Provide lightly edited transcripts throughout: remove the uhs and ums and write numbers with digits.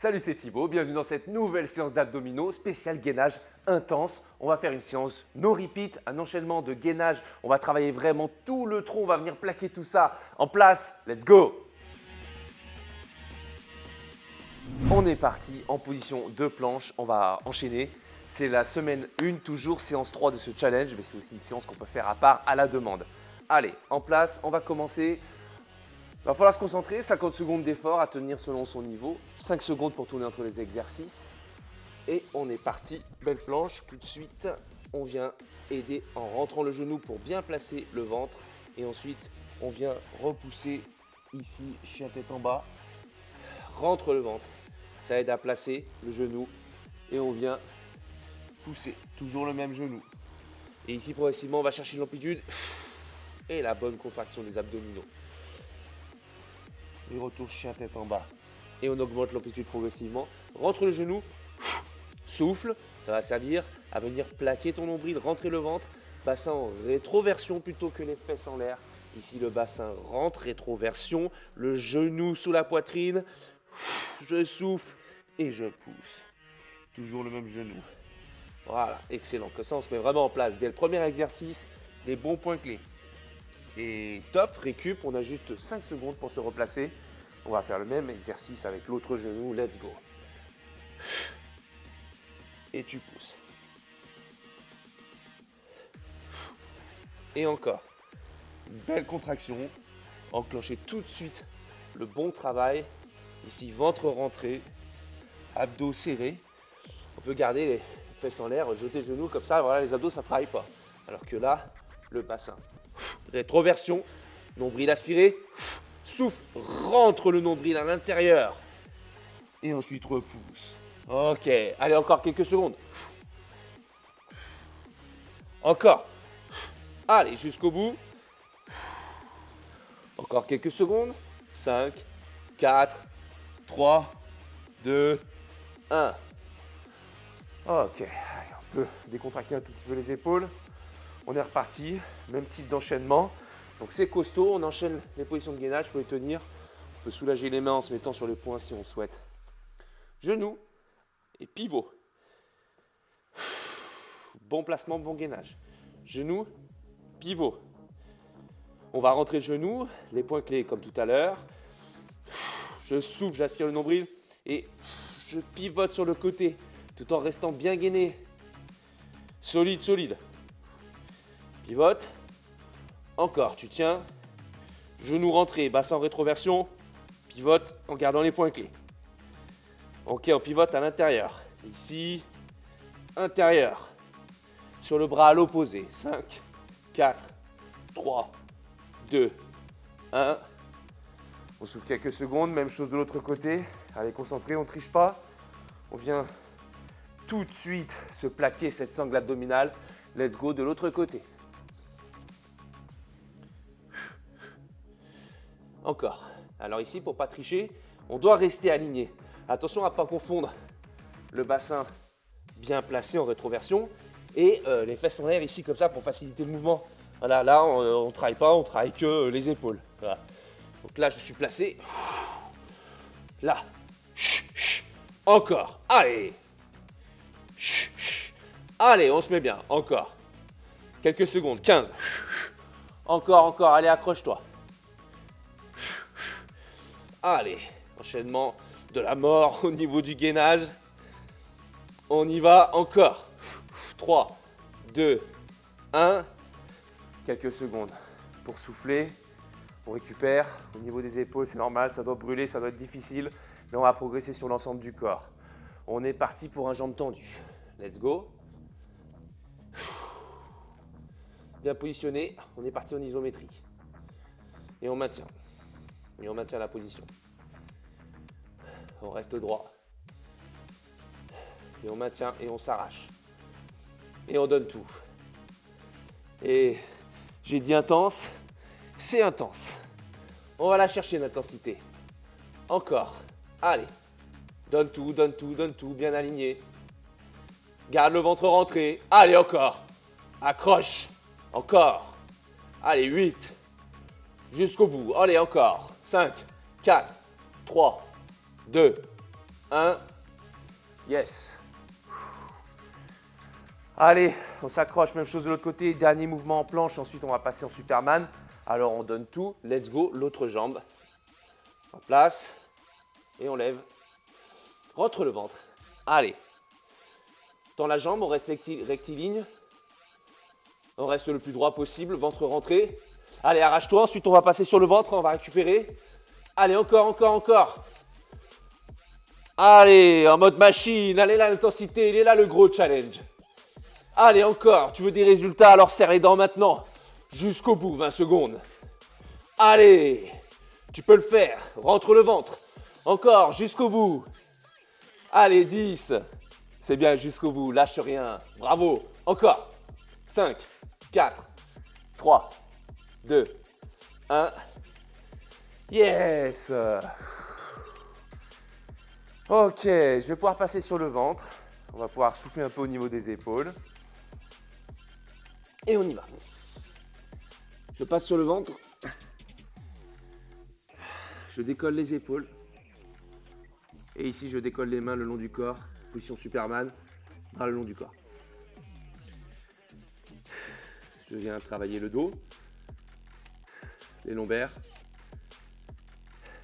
Salut, c'est Thibaut, bienvenue dans cette nouvelle séance d'abdominaux spéciale gainage intense. On va faire une séance no repeat, un enchaînement de gainage. On va travailler vraiment tout le tronc, on va venir plaquer tout ça en place. Let's go! On est parti en position de planche, on va enchaîner. C'est la semaine 1, toujours séance 3 de ce challenge, mais c'est aussi une séance qu'on peut faire à part à la demande. Allez, en place, on va commencer. Il va falloir se concentrer, 50 secondes d'effort à tenir selon son niveau, 5 secondes pour tourner entre les exercices. Et on est parti, belle planche, tout de suite, on vient aider en rentrant le genou pour bien placer le ventre. Et ensuite, on vient repousser ici, chien tête en bas, rentre le ventre. Ça aide à placer le genou et on vient pousser, toujours le même genou. Et ici, progressivement, on va chercher l'amplitude et la bonne contraction des abdominaux. Et retour chien tête en bas. Et on augmente l'amplitude progressivement. Rentre le genou, souffle. Ça va servir à venir plaquer ton nombril, rentrer le ventre. Bassin en rétroversion plutôt que les fesses en l'air. Ici, le bassin rentre, rétroversion. Le genou sous la poitrine. Je souffle et je pousse. Toujours le même genou. Voilà, excellent. Comme ça, on se met vraiment en place. Dès le premier exercice, les bons points clés. Et top, récup, on a juste 5 secondes pour se replacer. On va faire le même exercice avec l'autre genou, let's go. Et tu pousses. Et encore. Une belle contraction. Enclenchez tout de suite le bon travail. Ici, ventre rentré, abdos serrés. On peut garder les fesses en l'air, jeter les genoux comme ça, voilà, les abdos, ça ne travaille pas. Alors que là, le bassin. Rétroversion, nombril aspiré, souffle, rentre le nombril à l'intérieur et ensuite repousse. Ok, allez encore quelques secondes. Encore. Allez, jusqu'au bout. Encore quelques secondes. 5, 4, 3, 2, 1. Ok, allez, on peut décontracter un tout petit peu les épaules. On est reparti, même type d'enchaînement. Donc c'est costaud, on enchaîne les positions de gainage, il faut les tenir. On peut soulager les mains en se mettant sur les poings si on souhaite. Genou et pivot. Bon placement, bon gainage. Genou, pivot. On va rentrer le genou, les points clés comme tout à l'heure. Je souffle, j'aspire le nombril et je pivote sur le côté tout en restant bien gainé. Solide, solide. Pivote. Encore, tu tiens. Genou rentré, bassin en rétroversion. Pivote en gardant les points clés. Ok, on pivote à l'intérieur. Ici, intérieur. Sur le bras à l'opposé. 5, 4, 3, 2, 1. On souffle quelques secondes. Même chose de l'autre côté. Allez, concentré, on ne triche pas. On vient tout de suite se plaquer cette sangle abdominale. Let's go de l'autre côté. Encore. Alors ici, pour ne pas tricher, on doit rester aligné. Attention à ne pas confondre le bassin bien placé en rétroversion et les fesses en l'air ici comme ça pour faciliter le mouvement. Voilà, là, on ne travaille pas, on travaille que les épaules. Voilà. Donc là, je suis placé. Là. Encore. Allez. Allez, on se met bien. Encore. Quelques secondes. 15. Encore, encore. Allez, accroche-toi. Allez, enchaînement de la mort au niveau du gainage. On y va encore. 3, 2, 1. Quelques secondes pour souffler. On récupère. Au niveau des épaules, c'est normal, ça doit brûler, ça doit être difficile. Mais on va progresser sur l'ensemble du corps. On est parti pour un jambe tendu. Let's go. Bien positionné. On est parti en isométrie. Et on maintient. Et on maintient la position. On reste droit. Et on maintient et on s'arrache. Et on donne tout. Et j'ai dit intense, c'est intense. On va la chercher l'intensité. Encore. Allez. Donne tout, donne tout, donne tout. Bien aligné. Garde le ventre rentré. Allez, encore. Accroche. Encore. Allez, 8. Jusqu'au bout. Allez, encore. 5, 4, 3, 2, 1. Yes. Allez, on s'accroche, même chose de l'autre côté. Dernier mouvement en planche, ensuite on va passer en Superman. Alors on donne tout, let's go, l'autre jambe. En place, et on lève. Rentre le ventre. Allez. Tends la jambe, on reste rectiligne. On reste le plus droit possible, ventre rentré. Allez, arrache-toi, ensuite on va passer sur le ventre, on va récupérer. Allez, encore, encore, encore. Allez, en mode machine, allez là l'intensité, il est là le gros challenge. Allez, encore, tu veux des résultats, alors serre les dents maintenant. Jusqu'au bout, 20 secondes. Allez, tu peux le faire, rentre le ventre. Encore, jusqu'au bout. Allez, 10. C'est bien, jusqu'au bout, lâche rien. Bravo, encore. 5, 4, 3, 2, 1. Yes. Ok, je vais pouvoir passer sur le ventre. On va pouvoir souffler un peu au niveau des épaules. Et on y va. Je passe sur le ventre. Je décolle les épaules. Et ici, je décolle les mains le long du corps. Position Superman, bras le long du corps. Je viens travailler le dos, les lombaires,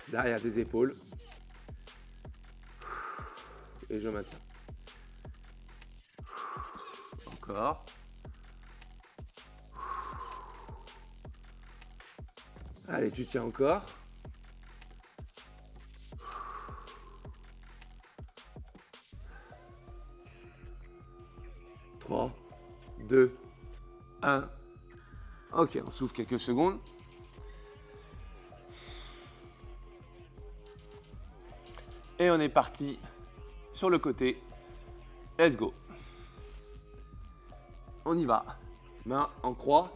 derrière des épaules. Et je maintiens. Encore. Allez, tu tiens encore. Trois, 2, 1. Ok, on souffle quelques secondes. Et on est parti sur le côté. Let's go. On y va. Main en croix.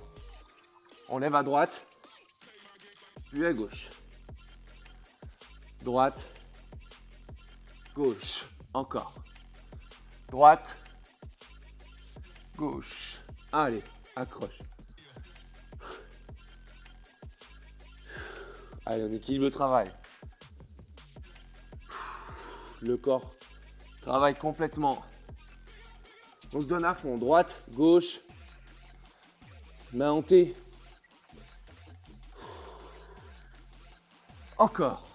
On lève à droite. Puis à gauche. Droite. Gauche. Encore. Droite. Gauche. Allez, accroche. Allez, on équilibre le travail. Le corps travaille complètement. On se donne à fond. Droite, gauche. Main hantée. Encore.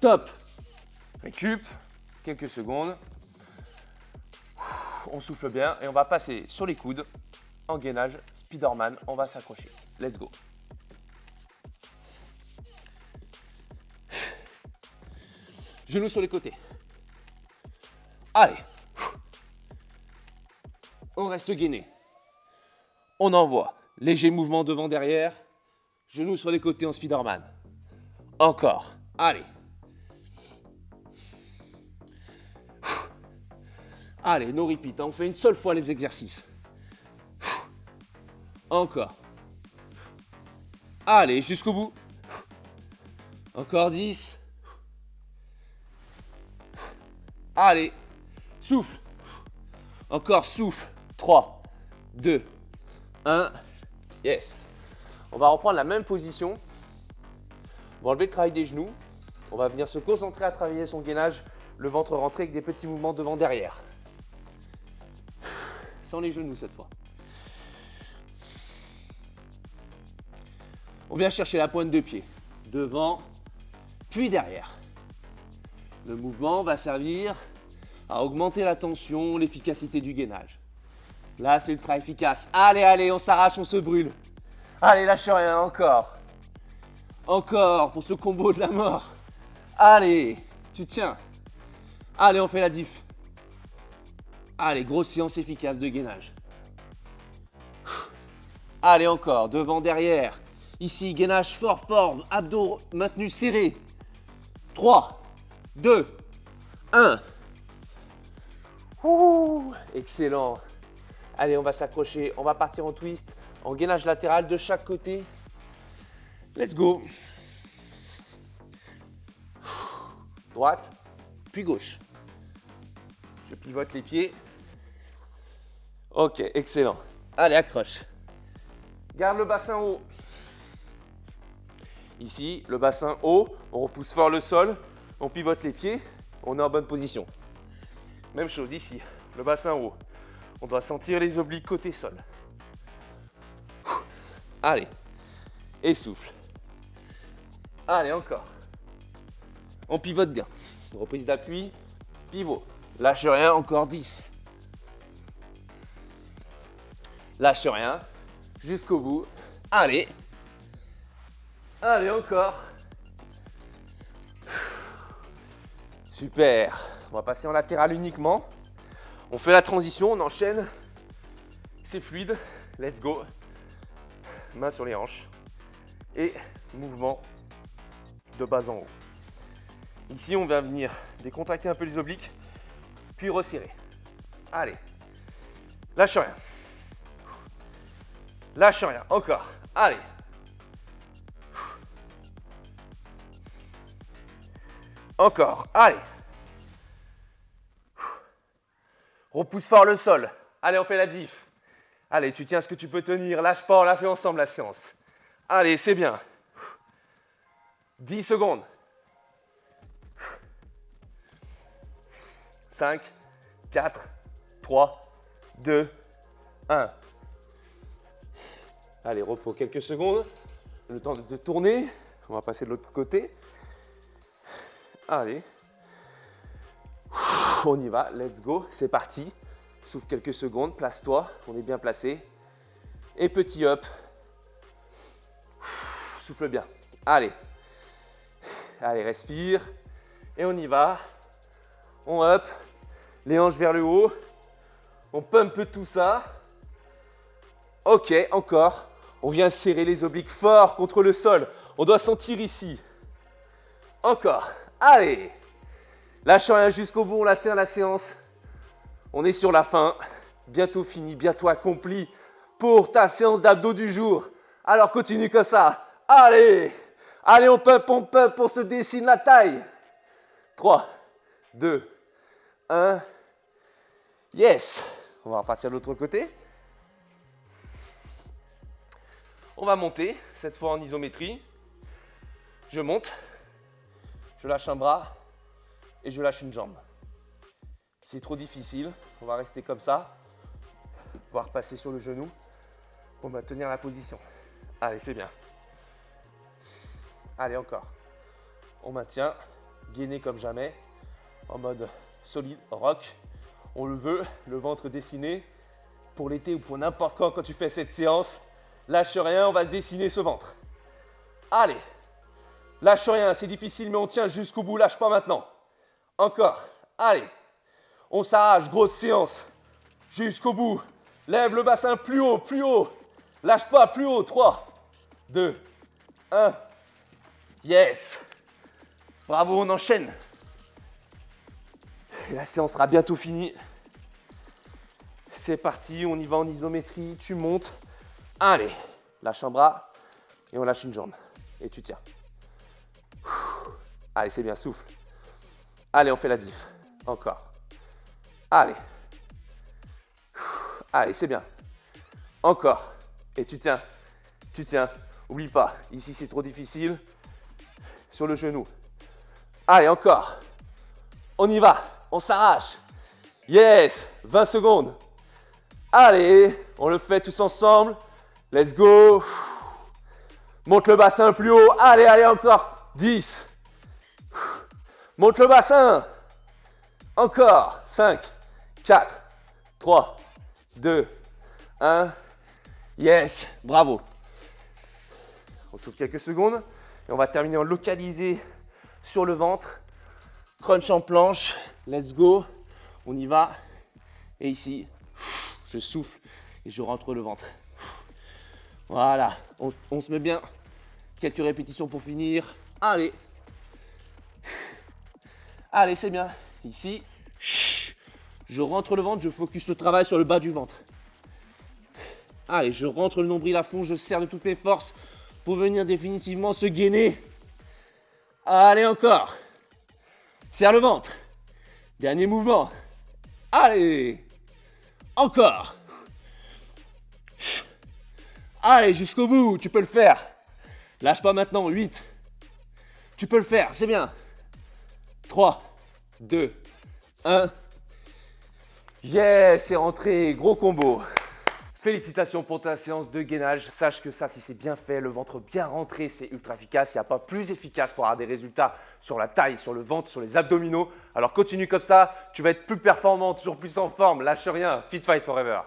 Top. Récup. Quelques secondes. On souffle bien et on va passer sur les coudes. En gainage, Spiderman. On va s'accrocher. Let's go. Genoux sur les côtés. Allez. On reste gainé. On envoie. Léger mouvement devant, derrière. Genoux sur les côtés en Spiderman. Encore. Allez. Allez, no repeat. On fait une seule fois les exercices. Encore. Allez, jusqu'au bout. Encore 10. Allez, souffle. Encore souffle. 3, 2, 1. Yes. On va reprendre la même position. On va enlever le travail des genoux. On va venir se concentrer à travailler son gainage, le ventre rentré avec des petits mouvements devant-derrière. Sans les genoux cette fois. On vient chercher la pointe de pied. Devant, puis derrière. Le mouvement va servir à augmenter la tension, l'efficacité du gainage. Là, c'est ultra efficace. Allez, allez, on s'arrache, on se brûle. Allez, lâche rien, encore. Encore pour ce combo de la mort. Allez, tu tiens. Allez, on fait la diff. Allez, grosse séance efficace de gainage. Allez, encore, devant, derrière. Ici, gainage fort, fort, abdos maintenus serrés. 3, 2, 1. Ouh, excellent. Allez, on va s'accrocher. On va partir en twist, en gainage latéral de chaque côté. Let's go. Droite, puis gauche. Je pivote les pieds. Ok, excellent. Allez, accroche. Garde le bassin haut. Ici, le bassin haut, on repousse fort le sol, on pivote les pieds, on est en bonne position. Même chose ici, le bassin haut. On doit sentir les obliques côté sol. Allez, et souffle. Allez, encore. On pivote bien. Reprise d'appui, pivot. Lâche rien, encore 10. Lâche rien, jusqu'au bout. Allez. Allez, encore. Super. On va passer en latéral uniquement. On fait la transition, on enchaîne. C'est fluide. Let's go. Main sur les hanches. Et mouvement de bas en haut. Ici, on va venir décontracter un peu les obliques, puis resserrer. Allez. Lâche rien. Lâche rien. Encore. Allez. Encore. Allez. Repousse fort le sol. Allez, on fait la diff. Allez, tu tiens ce que tu peux tenir. Lâche pas, on la fait ensemble la séance. Allez, c'est bien. 10 secondes. 5, 4, 3, 2, 1. Allez, repos quelques secondes. Le temps de tourner. On va passer de l'autre côté. Allez. On y va, let's go, c'est parti. Souffle quelques secondes, place-toi, on est bien placé. Et petit up. Souffle bien. Allez. Allez, respire. Et on y va. On up. Les hanches vers le haut. On pump tout ça. Ok, encore. On vient serrer les obliques fort contre le sol. On doit sentir ici. Encore. Allez. Lâche rien jusqu'au bout, on la tient la séance. On est sur la fin. Bientôt fini, bientôt accompli pour ta séance d'abdos du jour. Alors continue comme ça. Allez. Allez, on pump, on se dessine la taille. 3, 2, 1. Yes. On va repartir de l'autre côté. On va monter, cette fois en isométrie. Je monte. Je lâche un bras. Et je lâche une jambe. C'est trop difficile, on va rester comme ça. On va repasser sur le genou. On va tenir la position. Allez, c'est bien. Allez, encore. On maintient, gainé comme jamais, en mode solide, rock. On le veut, le ventre dessiné. Pour l'été ou pour n'importe quand tu fais cette séance, lâche rien, on va se dessiner ce ventre. Allez, lâche rien, c'est difficile, mais on tient jusqu'au bout, lâche pas maintenant. Encore. Allez. On s'arrache. Grosse séance. Jusqu'au bout. Lève le bassin plus haut, plus haut. Lâche pas, plus haut. 3, 2, 1. Yes. Bravo, on enchaîne. Et la séance sera bientôt finie. C'est parti, on y va en isométrie. Tu montes. Allez. Lâche un bras et on lâche une jambe. Et tu tiens. Allez, c'est bien, souffle. Allez, on fait la diff. Encore. Allez. Allez, c'est bien. Encore. Et tu tiens. Tu tiens. Oublie pas. Ici, c'est trop difficile. Sur le genou. Allez, encore. On y va. On s'arrache. Yes. 20 secondes. Allez. On le fait tous ensemble. Let's go. Monte le bassin plus haut. Allez, allez, encore. 10. Monte le bassin. Encore. 5, 4, 3, 2, 1. Yes. Bravo. On souffle quelques secondes. Et on va terminer en localisé sur le ventre. Crunch en planche. Let's go. On y va. Et ici, je souffle et je rentre le ventre. Voilà. On se met bien. Quelques répétitions pour finir. Allez. Allez, c'est bien. Ici, je rentre le ventre, je focus le travail sur le bas du ventre. Allez, je rentre le nombril à fond, je serre de toutes mes forces pour venir définitivement se gainer. Allez, encore. Serre le ventre. Dernier mouvement. Allez. Encore. Allez, jusqu'au bout, tu peux le faire. Lâche pas maintenant. 8, Tu peux le faire, c'est bien. 3, 2, 1. Yes, c'est rentré, gros combo. Félicitations pour ta séance de gainage. Sache que ça, si c'est bien fait, le ventre bien rentré, c'est ultra efficace. Il n'y a pas plus efficace pour avoir des résultats sur la taille, sur le ventre, sur les abdominaux. Alors continue comme ça, tu vas être plus performant, toujours plus en forme. Lâche rien, Fit Fight Forever.